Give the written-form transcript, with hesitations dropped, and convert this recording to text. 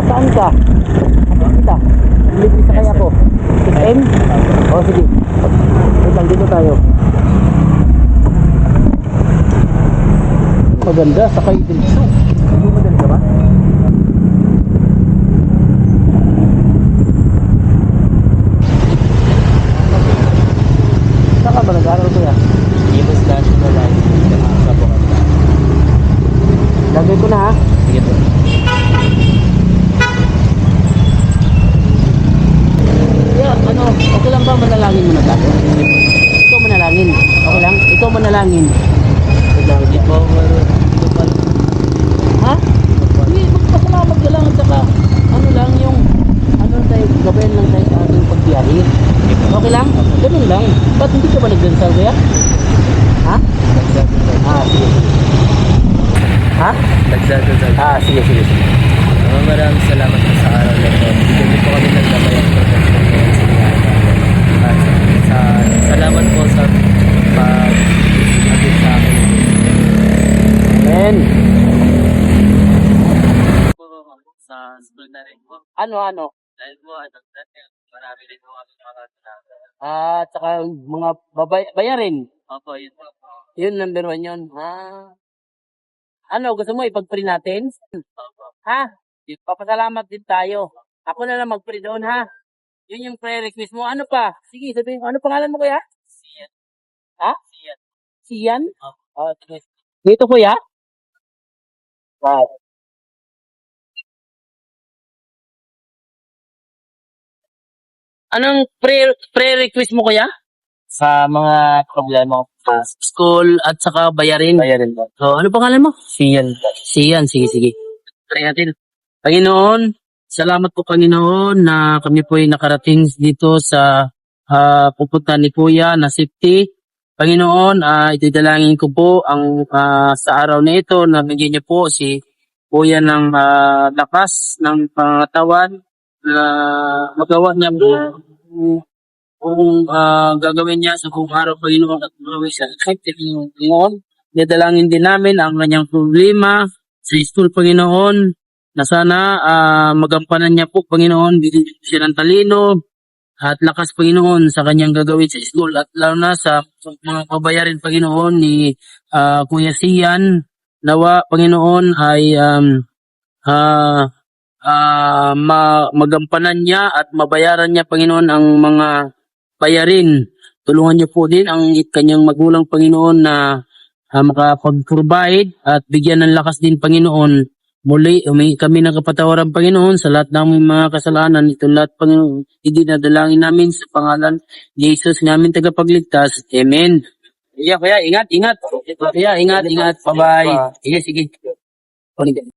Saan ka? Saan kita? Libre sa kaya ko. SM? O sige. Wait lang, dito tayo. Maganda, sakay din ito. Hindi madali ka ba? Saan ka ba nag-aaral ko yan? Ibus National Life sa Bukata. Lagay ko na ha. Sige po. Yeah, ano, okay lang ba manalangin muna tayo? Ikaw manalangin. Okay lang? Ikaw manalangin. Hindi po ako ito pa. Ha? Hindi, magpasalamat ka lang at saka ano lang yung ano tayo, gabayan lang tayo sa ating pagbiyahe. Okay lang? Ganun lang. Ba't hindi ka ba nagdansal kaya? Ha? Ah, sige. Ha? Nagdadasal. Ah, sige. Maraming salamat po sa araw na ito. Bigyan niyo po kami ng gabay at protection ngayon sa biyaya namin. At salamat po sa pag-agit sa akin. Amen. Sa school na rin po. Ano? Dahil po, marami rin po kami nakakasalamat. Ah, tsaka mga bayarin. Opo, yun po. Yun, number 1 yun. Ah. Ano, gusto mo ipag-pray natin? Opo. Ha? Papasalamat din tayo. Ako na lang mag-pray doon, ha? Yun yung prayer request mo. Ano pa? Sige, sabihin ko. Ano pangalan mo, kuya? Siyan. Ha? Siyan. Siyan? Opo. Oh, sige. Dito, kuya? Wow. Anong prayer request mo, kuya? Sa mga problema ko sa School at saka bayarin. bayarin po. So, ano pangalan mo? Siyan. Siyan, sige. Try natin. Panginoon, salamat po Panginoon na kami po ay nakarating dito sa pupunta ni Kuya na safety. Panginoon, itidalangin ko po ang sa araw na ito na bigyan niyo po si Kuya ng lakas ng pangatawan na magawa niya kung gagawin niya sa buong araw Panginoon at gagawin siya effective Panginoon. Idalangin din namin ang kanyang problema sa school Panginoon na sana magampanan niya po Panginoon, bigyan siya ng talino at lakas Panginoon sa kanyang gagawin sa school at lalo na sa mga pabayarin Panginoon ni Kuya Sian. Nawa Panginoon ay magampanan niya at mabayaran niya Panginoon ang mga bayarin. Tulungan niyo po din ang kanyang magulang Panginoon na makapag-provide at bigyan ng lakas din Panginoon. Muli, humingi kami ng kapatawaran Panginoon sa lahat ng mga kasalanan. Ito lahat Panginoon, idinadalangin namin sa pangalan ni Jesus namin tagapagligtas. Amen. Kaya, ingat. Kaya, ingat. Bye-bye. Sige.